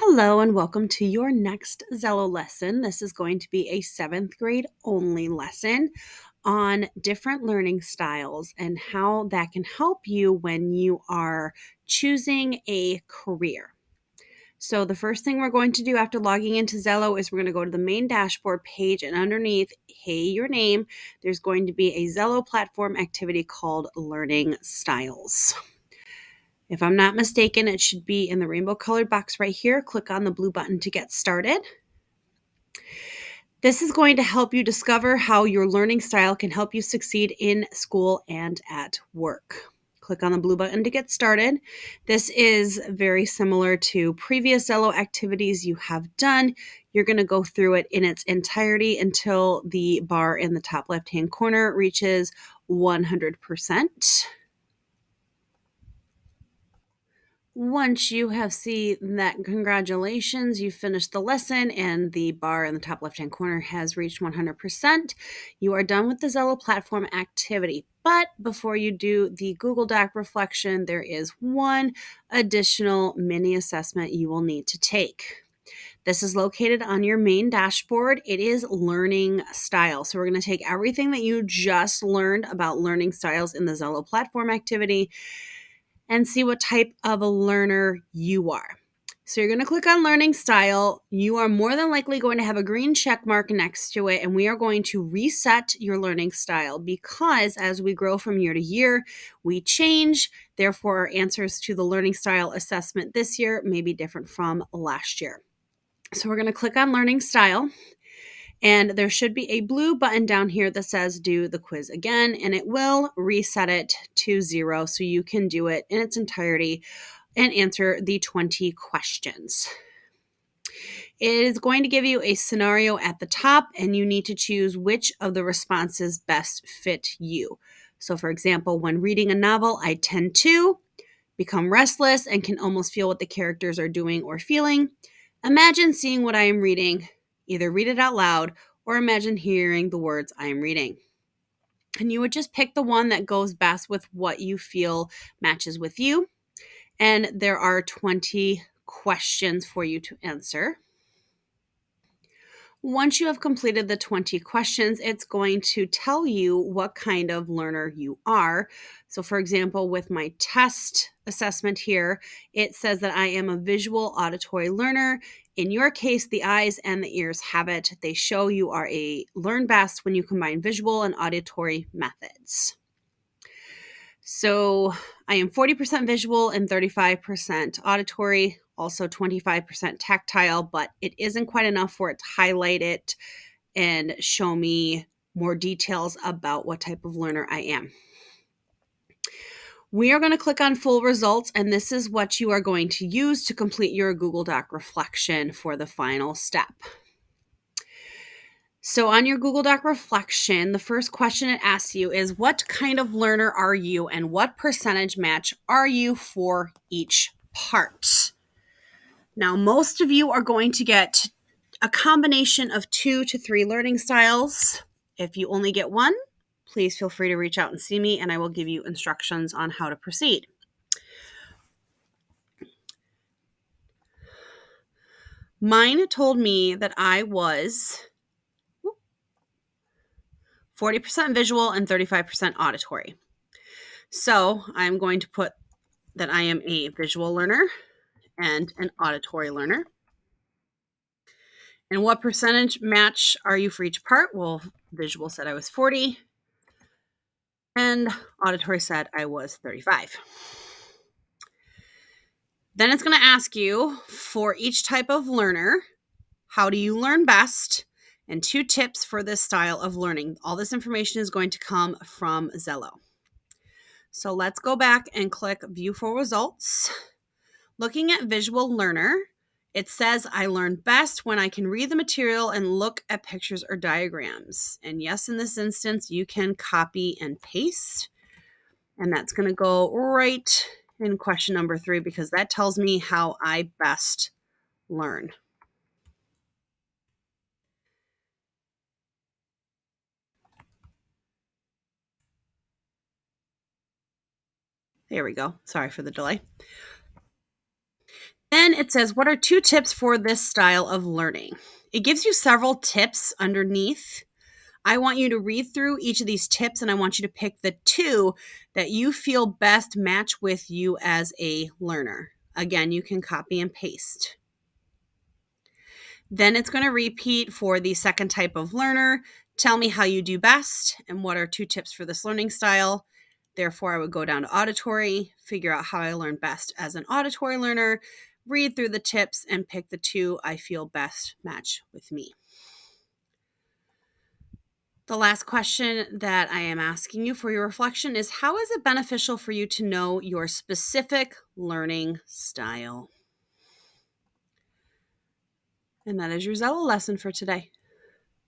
Hello and welcome to your next Xello lesson. This is going to be a 7th grade only lesson on different learning styles and how that can help you when you are choosing a career. So the first thing we're going to do after logging into Xello is we're going to go to the main dashboard page, and underneath Hey Your Name, there's going to be a Xello platform activity called Learning Styles. If I'm not mistaken, it should be in the rainbow colored box right here. Click on the blue button to get started. This is going to help you discover how your learning style can help you succeed in school and at work. Click on the blue button to get started. This is very similar to previous Xello activities you have done. You're going to go through it in its entirety until the bar in the top left-hand corner reaches 100%. Once you have seen that, congratulations, you finished the lesson and the bar in the top left-hand corner has reached 100%. You are done with the Xello platform activity. But before you do the Google Doc reflection, there is one additional mini assessment you will need to take. This is located on your main dashboard. It is learning style. So we're going to take everything that you just learned about learning styles in the Xello platform activity and see what type of a learner you are. So you're going to click on learning style. You are more than likely going to have a green check mark next to it, and we are going to reset your learning style because as we grow from year to year, we change. Therefore, our answers to the learning style assessment this year may be different from last year. So we're going to click on learning style. And there should be a blue button down here that says do the quiz again, and it will reset it to 0 so you can do it in its entirety and answer the 20 questions. It is going to give you a scenario at the top, and you need to choose which of the responses best fit you. So, for example, when reading a novel, I tend to become restless and can almost feel what the characters are doing or feeling. Imagine seeing what I am reading. Either read it out loud or imagine hearing the words I am reading. And you would just pick the one that goes best with what you feel matches with you. And there are 20 questions for you to answer. Once you have completed the 20 questions, it's going to tell you what kind of learner you are. So, for example, with my test assessment here, it says that I am a visual auditory learner. In your case, the eyes and the ears have it. They show you are a learn best when you combine visual and auditory methods. So I am 40% visual and 35% auditory, also 25% tactile, but it isn't quite enough for it to highlight it and show me more details about what type of learner I am. We are going to click on full results, and this is what you are going to use to complete your Google Doc reflection for the final step. So on your Google Doc reflection, the first question it asks you is what kind of learner are you and what percentage match are you for each part? Now, most of you are going to get a combination of 2 to 3 learning styles. If you only get one, please feel free to reach out and see me, and I will give you instructions on how to proceed. Mine told me that I was 40% visual and 35% auditory. So I'm going to put that I am a visual learner and an auditory learner. And what percentage match are you for each part? Well, visual said I was 40, and auditory said I was 35. Then it's going to ask you for each type of learner, how do you learn best? And 2 tips for this style of learning. All this information is going to come from Xello. So let's go back and click View for Results. Looking at visual learner, it says I learn best when I can read the material and look at pictures or diagrams. And yes, in this instance, you can copy and paste. And that's going to go right in question number 3 because that tells me how I best learn. There we go. Sorry for the delay. Then it says, what are 2 tips for this style of learning? It gives you several tips underneath. I want you to read through each of these tips and I want you to pick the 2 that you feel best match with you as a learner. Again, you can copy and paste. Then it's going to repeat for the second type of learner. Tell me how you do best and what are 2 tips for this learning style. Therefore, I would go down to auditory, figure out how I learn best as an auditory learner, read through the tips, and pick the 2 I feel best match with me. The last question that I am asking you for your reflection is, how is it beneficial for you to know your specific learning style? And that is your Xello lesson for today.